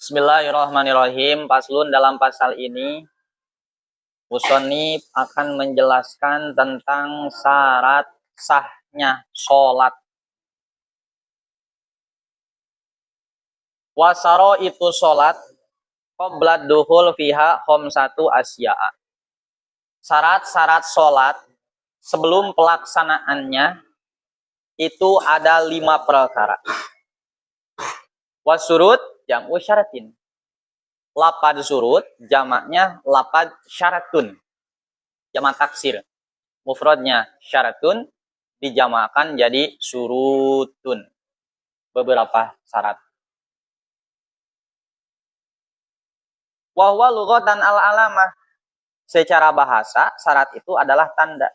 Bismillahirrahmanirrahim. Paslun dalam pasal ini, musonif akan menjelaskan tentang syarat sahnya sholat. Wasaro itu sholat, qoblad duhul fiha khomsatu asya'a. Syarat-syarat sholat sebelum pelaksanaannya itu ada 5 perkara. Wasurut jam'u syaratin. Lapad surut jamaknya lapad syaratun. Jamak taksir. Mufradnya syaratun dijamakan jadi surutun. Beberapa syarat. Wahwa lughatan al-alamah. Secara bahasa syarat itu adalah tanda.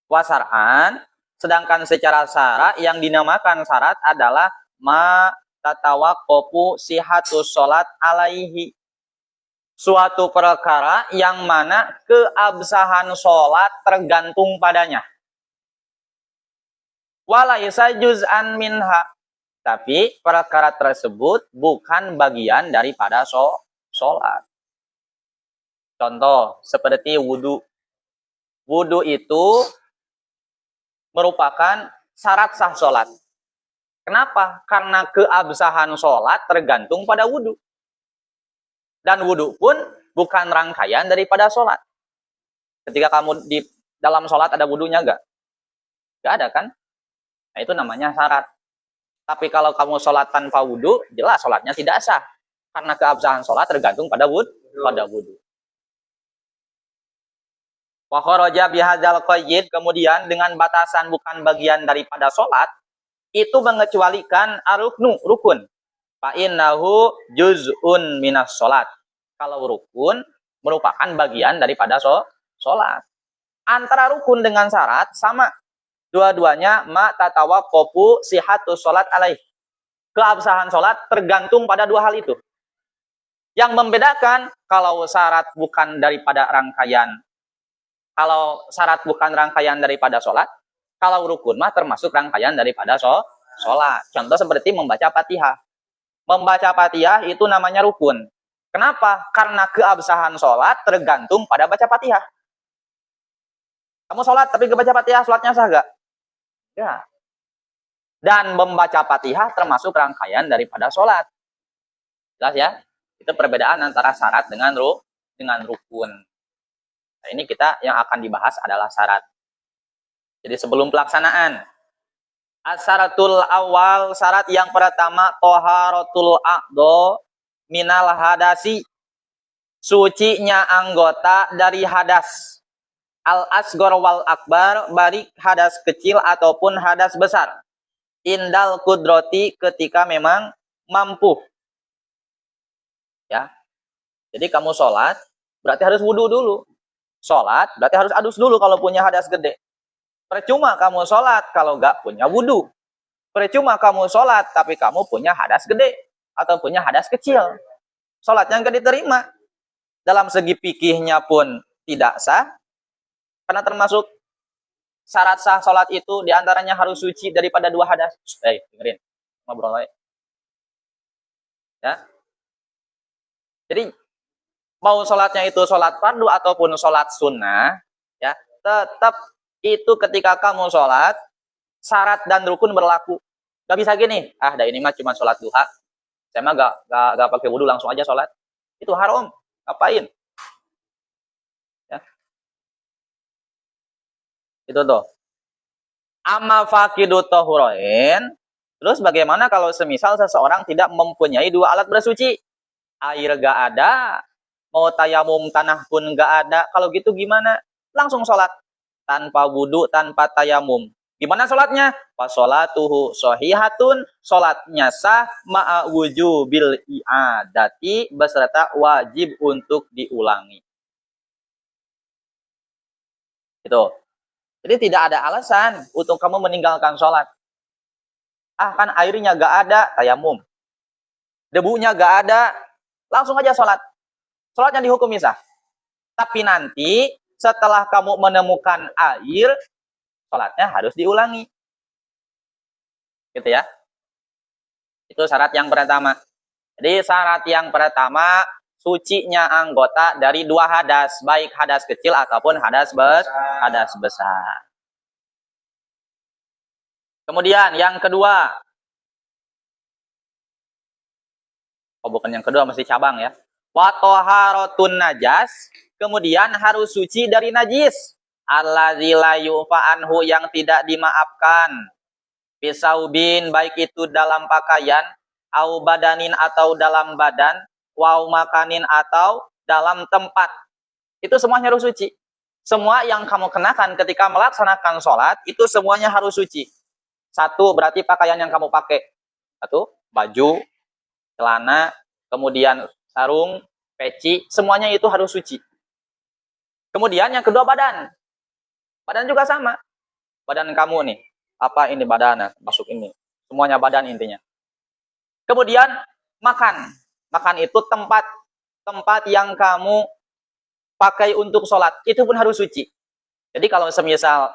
Wasar'an, sedangkan secara syara yang dinamakan syarat adalah ma tatawaqqafu sihatus sholat alaihi. Suatu perkara yang mana keabsahan sholat tergantung padanya. Walaisa juz'an minha. Tapi perkara tersebut bukan bagian daripada sholat. Contoh, seperti wudu. Wudu itu merupakan syarat sah sholat. Kenapa? Karena keabsahan sholat tergantung pada wudu. Dan wudu pun bukan rangkaian daripada sholat. Ketika kamu di dalam sholat ada wudunya enggak? Enggak ada kan? Nah itu namanya syarat. Tapi kalau kamu sholat tanpa wudu, jelas sholatnya tidak sah. Karena keabsahan sholat tergantung pada wudu. Wa kharaja bihadzal qayyid, kemudian dengan batasan bukan bagian daripada sholat, itu mengecualikan rukun. Fa innahu juz'un minas sholat. Kalau rukun merupakan bagian daripada sholat. Antara rukun dengan syarat sama. Dua-duanya ma tatawaqqafu sihatus sholat alaih. Keabsahan sholat tergantung pada dua hal itu. Yang membedakan kalau syarat bukan daripada rangkaian. Kalau syarat bukan rangkaian daripada sholat, kalau rukun mah termasuk rangkaian daripada sholat. Contoh seperti membaca Fatihah. Membaca Fatihah itu namanya rukun. Kenapa? Karena keabsahan sholat tergantung pada baca Fatihah. Kamu sholat tapi gak baca Fatihah, sholatnya sah gak? Ya. Dan membaca Fatihah termasuk rangkaian daripada sholat. Jelas ya? Itu perbedaan antara syarat dengan rukun. Nah, ini kita yang akan dibahas adalah syarat. Jadi sebelum pelaksanaan. Asyaratul awal, syarat yang pertama, toharatul a'do minal hadasi. Sucinya anggota dari hadas. Al-asgor wal akbar, baik hadas kecil ataupun hadas besar. Indal kudroti, ketika memang mampu. Ya. Jadi kamu sholat, berarti harus wudu dulu. Sholat, berarti harus adus dulu kalau punya hadas gede. Percuma kamu sholat kalau nggak punya wudu. Percuma kamu sholat tapi kamu punya hadas gede atau punya hadas kecil. Sholatnya nggak diterima. Dalam segi fikihnya pun tidak sah. Karena termasuk syarat sah sholat itu diantaranya harus suci daripada dua hadas. Dengerin. Ngobrol aja. Ya. Jadi mau sholatnya itu sholat fardu ataupun sholat sunnah, ya tetap itu ketika kamu sholat, syarat dan rukun berlaku. Gak bisa gini, dah ini mah cuma sholat duha, saya mah gak pakai wudu langsung aja sholat. Itu haram, ngapain? Ya. Itu tuh. Amma faqidu tahurain, terus bagaimana kalau semisal seseorang tidak mempunyai dua alat bersuci? Air gak ada, mau tayamum tanah pun nggak ada. Kalau gitu gimana? Langsung sholat. Tanpa wudu, tanpa tayamum. Gimana sholatnya? Fasolatuhu sohihatun. Sholatnya sah ma'a wujubil i'adati. Beserta wajib untuk diulangi. Itu. Jadi tidak ada alasan untuk kamu meninggalkan sholat. Kan airnya nggak ada, tayamum. Debunya nggak ada, langsung aja sholat. Sholatnya dihukumi sah. Tapi nanti setelah kamu menemukan air, sholatnya harus diulangi. Gitu ya. Itu syarat yang pertama. Jadi syarat yang pertama, sucinya anggota dari dua hadas, baik hadas kecil ataupun hadas besar. Kemudian yang kedua, bukan yang kedua, masih cabang ya. Wa toharotun najas, kemudian harus suci dari najis. Allazi la yu'fa anhu, yang tidak dimaafkan. Bisaubin, baik itu dalam pakaian, au badanin atau dalam badan, wau makanin atau dalam tempat. Itu semuanya harus suci. Semua yang kamu kenakan ketika melaksanakan sholat, itu semuanya harus suci. Satu, berarti pakaian yang kamu pakai. Satu, baju, celana, kemudian sarung, peci, semuanya itu harus suci. Kemudian yang kedua, badan. Badan juga sama. Badan kamu nih, apa ini badan, masuk ini. Semuanya badan intinya. Kemudian makan. Makan itu tempat yang kamu pakai untuk sholat, itu pun harus suci. Jadi kalau semisal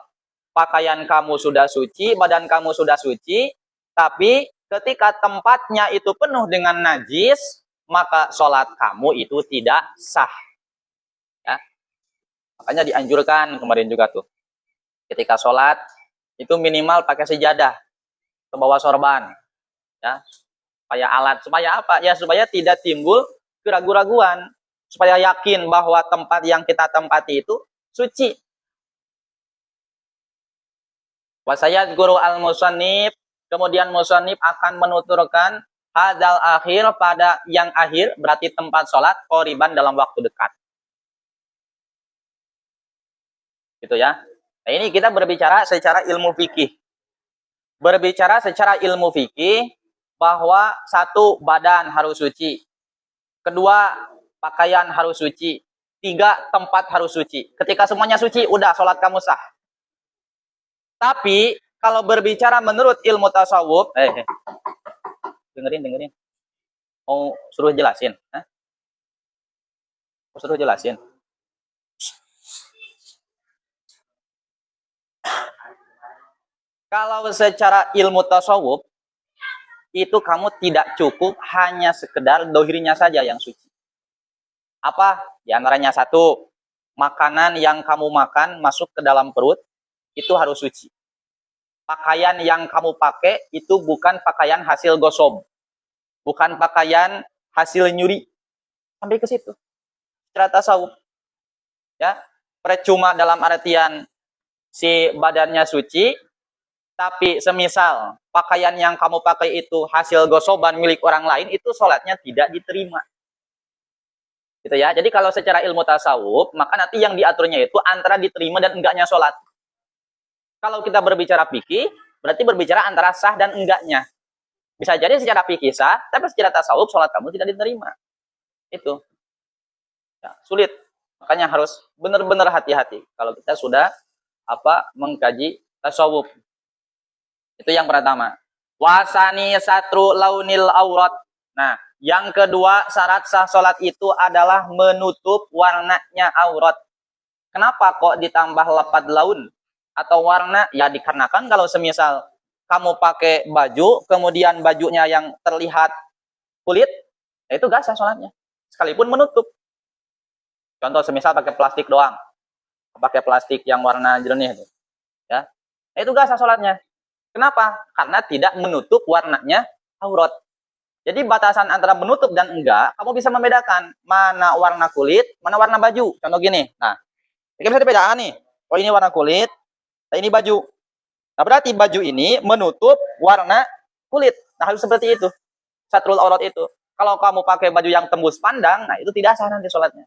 pakaian kamu sudah suci, badan kamu sudah suci, tapi ketika tempatnya itu penuh dengan najis, maka sholat kamu itu tidak sah. Ya. Makanya dianjurkan kemarin juga tuh, ketika sholat itu minimal pakai sejadah, ke bawah sorban, ya, supaya alat, supaya apa? Ya supaya tidak timbul keraguan-raguan, supaya yakin bahwa tempat yang kita tempati itu suci. Wasayat guru al-musannif, kemudian musannif akan menuturkan hadal akhir, pada yang akhir, berarti tempat sholat qoriban, dalam waktu dekat. Gitu ya. Nah, ini kita berbicara secara ilmu fikih. Berbicara secara ilmu fikih bahwa satu, badan harus suci. Kedua, pakaian harus suci. Tiga, tempat harus suci. Ketika semuanya suci, udah sholat kamu sah. Tapi kalau berbicara menurut ilmu tasawuf, dengerin. Mau suruh jelasin? Mau suruh jelasin? Kalau secara ilmu tasawuf, itu kamu tidak cukup hanya sekedar dohirnya saja yang suci. Apa? Di antaranya satu, makanan yang kamu makan masuk ke dalam perut, itu harus suci. Pakaian yang kamu pakai itu bukan pakaian hasil gosok, bukan pakaian hasil nyuri. Sampai ke situ. Secara tasawuf. Ya, percuma dalam artian si badannya suci, tapi semisal pakaian yang kamu pakai itu hasil gosoban milik orang lain, itu sholatnya tidak diterima. Gitu ya. Jadi kalau secara ilmu tasawuf, maka nanti yang diaturnya itu antara diterima dan enggaknya sholat. Kalau kita berbicara fikih, berarti berbicara antara sah dan enggaknya. Bisa jadi secara fikih sah, tapi secara tasawuf sholat kamu tidak diterima. Itu. Ya, sulit. Makanya harus benar-benar hati-hati kalau kita sudah mengkaji tasawuf. Itu yang pertama. Wasani satru launil aurat. Nah, yang kedua syarat sah sholat itu adalah menutup warnanya aurat. Kenapa kok ditambah lafadz laun atau warna? Ya dikarenakan kalau semisal kamu pakai baju, kemudian bajunya yang terlihat kulit, ya itu gak sah sholatnya. Sekalipun menutup. Contoh semisal pakai plastik doang. Pakai plastik yang warna jernih. Ya, itu gak sah sholatnya. Kenapa? Karena tidak menutup warnanya aurat. Jadi batasan antara menutup dan enggak, kamu bisa membedakan mana warna kulit, mana warna baju. Contoh gini. Nah, kita bisa dibedakan nih. Oh ini warna kulit, nah ini baju. Nah berarti baju ini menutup warna kulit. Nah harus seperti itu. Satrul aurat itu. Kalau kamu pakai baju yang tembus pandang, nah itu tidak sah nanti sholatnya.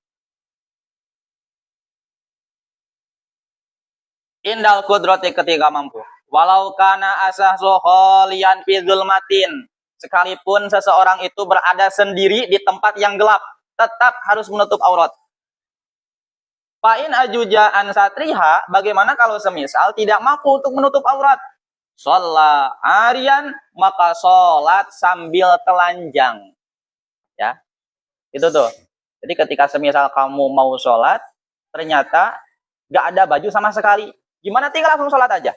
Indal kudrati, ketika mampu. Walau kana asahsu kholian fi zulmatin, sekalipun seseorang itu berada sendiri di tempat yang gelap, tetap harus menutup aurat. Fa'in ajuja an satriha, bagaimana kalau semisal tidak mampu untuk menutup aurat? Sholat arian, maka sholat sambil telanjang. Ya, itu tuh. Jadi ketika semisal kamu mau sholat, ternyata gak ada baju sama sekali. Gimana, tinggal langsung sholat aja.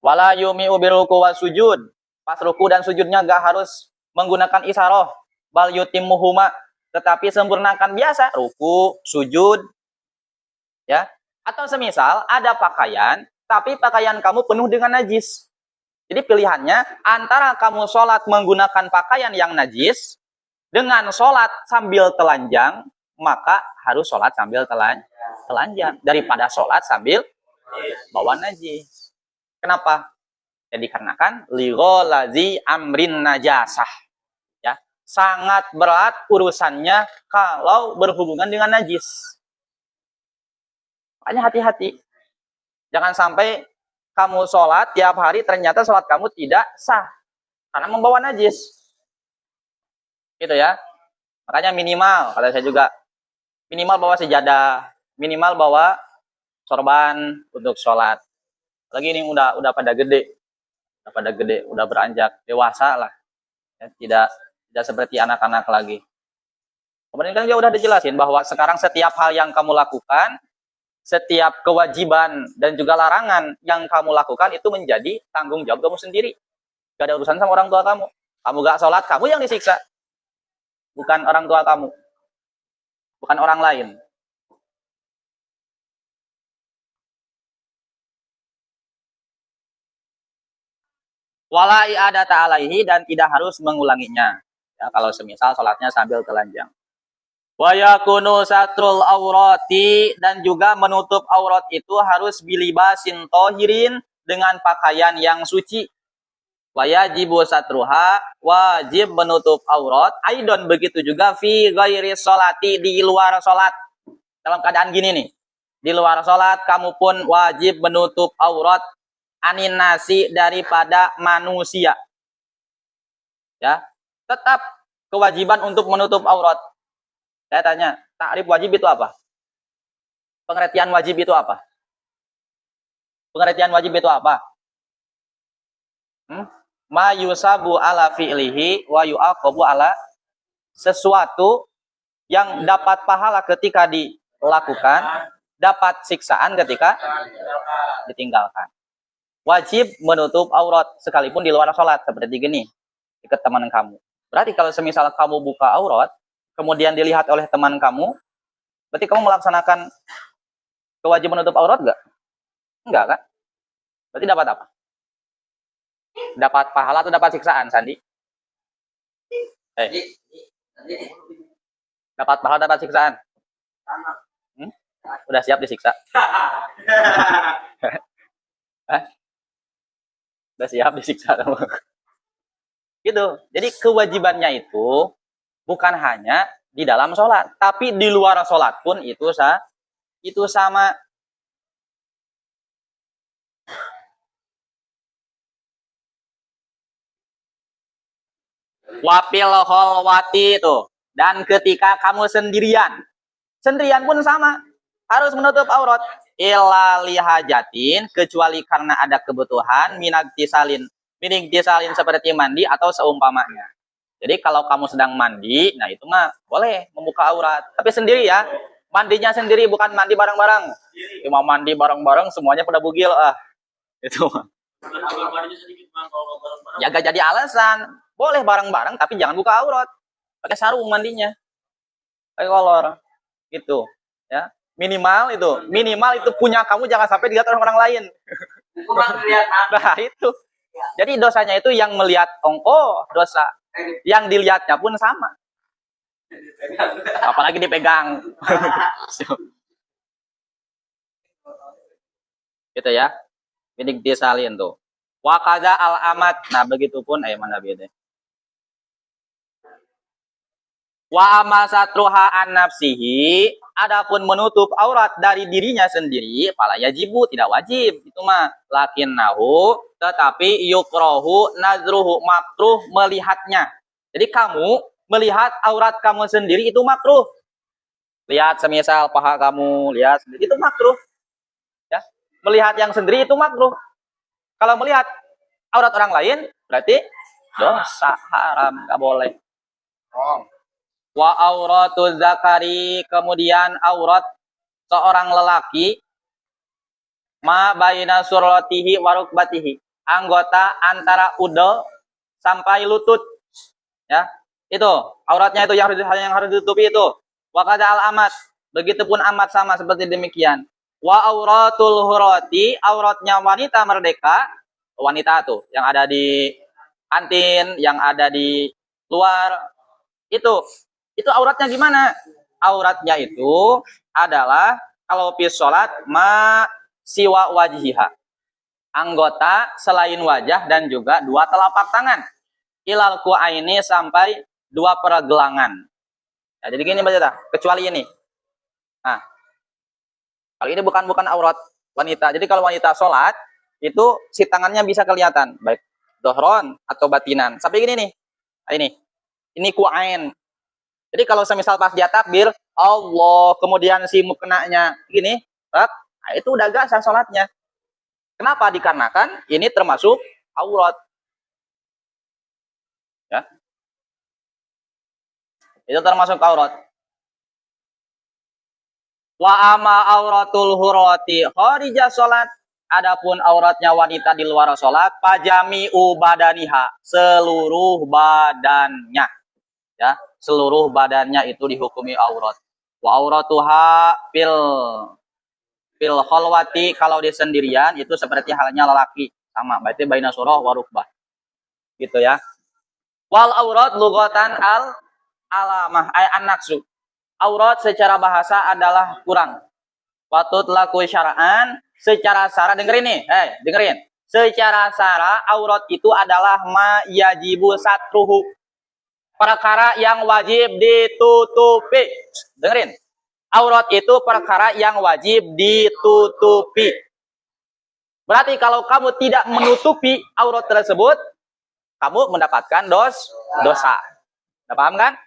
Wala yumi'u biruku wa sujud. Pas ruku dan sujudnya gak harus menggunakan isaroh. bal yutimmuhuma, tetapi sempurnakan biasa ruku, sujud, ya. Atau semisal ada pakaian, tapi pakaian kamu penuh dengan najis. Jadi pilihannya antara kamu sholat menggunakan pakaian yang najis dengan sholat sambil telanjang, maka harus sholat sambil telanjang daripada sholat sambil bawa najis. Kenapa? Ya dikarenakan ligolazi amrin najasah. Ya, sangat berat urusannya kalau berhubungan dengan najis. Makanya hati-hati. Jangan sampai kamu sholat tiap hari ternyata sholat kamu tidak sah karena membawa najis. Gitu ya. Makanya minimal, kata saya juga, minimal bawa sejadah, minimal bawa sorban untuk sholat. Lagi ini udah pada gede, udah beranjak dewasa lah, ya, tidak seperti anak-anak lagi. Kemudian kan dia udah dijelasin bahwa sekarang setiap hal yang kamu lakukan, setiap kewajiban dan juga larangan yang kamu lakukan itu menjadi tanggung jawab kamu sendiri. Gak ada urusan sama orang tua kamu. Kamu gak sholat, kamu yang disiksa. Bukan orang tua kamu. Bukan orang lain. Wala i'adata alaihi, dan tidak harus mengulanginya. Ya, kalau semisal sholatnya sambil telanjang. Wa yakunu satrul aurati, dan juga menutup aurat itu harus bilibasin tohirin, dengan pakaian yang suci. Wajibu satruha, wajib menutup aurat. Aidon begitu juga fi ghairi sholati, di luar sholat. Dalam keadaan gini nih, di luar sholat kamu pun wajib menutup aurat anin nasi, daripada manusia. Ya, tetap kewajiban untuk menutup aurat. Saya tanya, takrif wajib itu apa? Pengertian wajib itu apa? Pengertian wajib itu apa? Ma yusabu ala fi'lihi wa yu'aqabu ala, sesuatu yang dapat pahala ketika dilakukan, dapat siksaan ketika ditinggalkan. Wajib menutup aurat sekalipun di luar sholat, seperti gini, dekat teman kamu. Berarti kalau semisal kamu buka aurat, kemudian dilihat oleh teman kamu, berarti kamu melaksanakan kewajiban menutup aurat enggak? Enggak kan? Berarti dapat apa? Dapat pahala atau dapat siksaan, Sandi? Dapat pahala, dapat siksaan? Udah siap disiksa? Udah siap disiksa kamu? Gitu. Jadi kewajibannya itu bukan hanya di dalam sholat, tapi di luar sholat pun itu sama. Wapil kholwati itu, dan ketika kamu sendirian pun sama, harus menutup aurat. Illa lihajatin, kecuali karena ada kebutuhan, minagtisalin seperti mandi atau seumpamanya. Jadi kalau kamu sedang mandi, nah itu mah boleh membuka aurat, tapi sendiri ya, mandinya sendiri, bukan mandi bareng-bareng. Cuma mandi bareng-bareng semuanya pada bugil, itu mah ya gak jadi alasan. Boleh bareng-bareng, tapi jangan buka aurat. Pakai sarung mandinya, pakai kolor, gitu. Ya, minimal itu punya kamu, jangan sampai dilihat orang lain. Nah itu. Jadi dosanya itu yang melihat ongko dosa, yang dilihatnya pun sama. Apalagi dipegang. Gitu ya. Bidik disalin tuh. Wakada al-amat. Nah, begitupun mana beda. Wa amal satruha an nafsihi, adapun menutup aurat dari dirinya sendiri, fala yajibu, tidak wajib. Itu mah lakinnahu, tetapi yukrohu nazruhu, makruh melihatnya. Jadi kamu melihat aurat kamu sendiri itu makruh. Lihat semisal paha kamu, lihat sendiri itu makruh. Ya, melihat yang sendiri itu makruh. Kalau melihat aurat orang lain berarti dosa, haram, nggak boleh. Wa auratu zakari, kemudian aurat seorang lelaki, ma baina surlatihi wa rukbatihi, anggota antara udel sampai lutut, ya, Itu auratnya itu yang harus ditutupi itu. Wa kada al amat. Begitupun amat sama seperti demikian. Wa auratul hurati, auratnya wanita merdeka, wanita tuh yang ada di kantin, yang ada di luar itu. Itu auratnya gimana? Auratnya itu adalah kalau fi sholat ma siwa wajiha. Anggota selain wajah dan juga dua telapak tangan. Ilal ku'aini sampai dua pergelangan. Nah, jadi gini baca, kecuali ini. Nah, kalau ini bukan aurat wanita. Jadi kalau wanita sholat, itu si tangannya bisa kelihatan. Baik dohron atau batinan. Sampai gini nih. Nah, ini ku'ain. Jadi kalau semisal pas dia takbir, Allah, kemudian si muknanya gini, nah itu udah gak sah sholatnya. Kenapa? Dikarenakan ini termasuk aurat. Ya. Itu termasuk aurat. Wa ama auratul hurati kharija salat. Adapun auratnya wanita di luar salat, pajami ubadaniha, seluruh badannya. Ya, seluruh badannya itu dihukumi aurat. Wa auratuha fil khalwati, kalau di sendirian itu seperti halnya lelaki, sama berarti baina surah wa rukbah. Gitu ya. Wal aurat lugatan al alamah ay an-naqsu. Aurat secara bahasa adalah kurang. Patut laku syara'an, secara syara dengerin nih, dengerin. Secara syara aurat itu adalah ma yajibu satruhu. Perkara yang wajib ditutupi. Dengerin. Aurat itu perkara yang wajib ditutupi. Berarti kalau kamu tidak menutupi aurat tersebut, kamu mendapatkan dosa. Udah paham kan?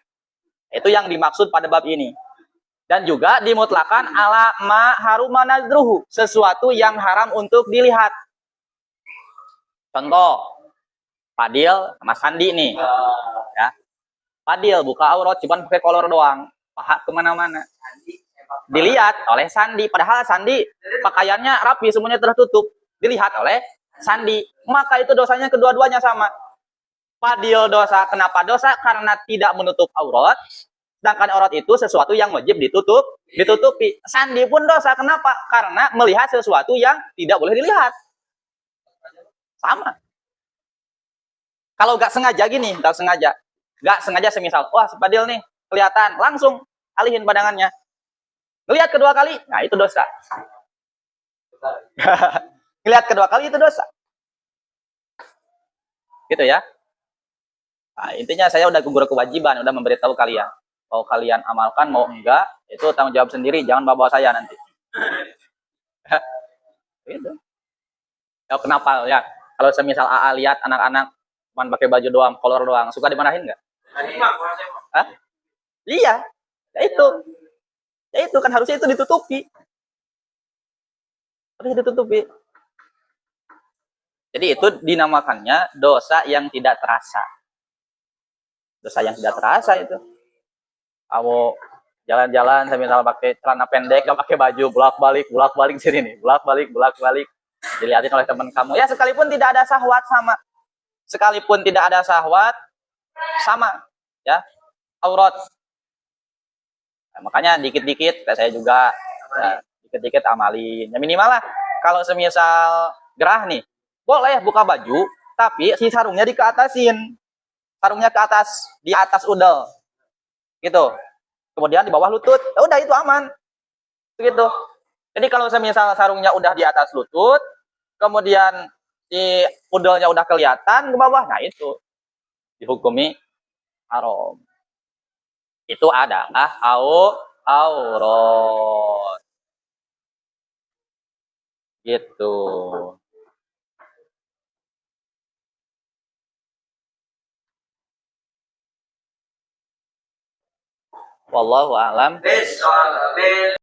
Itu yang dimaksud pada bab ini. Dan juga dimutlakan ala ma haruma nadruhu, sesuatu yang haram untuk dilihat. Contoh, Fadil sama Sandi nih. Ya. Fadil buka aurat cuma pakai kolor doang, paha kemana-mana. Dilihat oleh Sandi, padahal Sandi pakaiannya rapi, semuanya tertutup. Dilihat oleh Sandi, maka itu dosanya kedua-duanya sama. Fadil dosa, kenapa dosa? Karena tidak menutup aurat. Sedangkan aurat itu sesuatu yang wajib ditutupi. Sandi pun dosa, kenapa? Karena melihat sesuatu yang tidak boleh dilihat. Sama. Kalau nggak sengaja gini, nggak sengaja semisal, wah Fadil nih kelihatan, langsung alihin pandangannya. Lihat kedua kali, nah itu dosa. Lihat kedua kali itu dosa. Gitu ya. Nah, intinya saya udah gugur kewajiban, udah memberitahu kalian. Mau kalian amalkan, mau enggak, itu tanggung jawab sendiri. Jangan bawa saya nanti. Gitu. Ya, kenapa ya? Kalau semisal AA lihat anak-anak cuma pakai baju doang, kolor doang, suka dimarahin nggak? Hah? Iya, ya itu. Ya itu kan harusnya itu ditutupi. Harusnya ditutupi. Jadi itu dinamakannya dosa yang tidak terasa. Dosa yang tidak terasa itu. Kamu jalan-jalan semisal pakai celana pendek, gak pakai baju, bolak-balik sini nih, bolak-balik dilihatin oleh teman kamu. Ya sekalipun tidak ada syahwat sama. Sekalipun tidak ada syahwat sama, ya. Aurat. Nah, makanya dikit-dikit saya juga ya, dikit-dikit amalin. Ya minimal lah kalau semisal gerah nih, boleh buka baju, tapi si sarungnya dikeatasin. Sarungnya ke atas, di atas udel. Gitu. Kemudian di bawah lutut. Ya udah itu aman. Gitu. Jadi kalau semisal sarungnya udah di atas lutut, kemudian si udelnya udah kelihatan ke bawah, nah itu dihukumi haram. Itu adalah aurat. Gitu. Wallahu a'lam.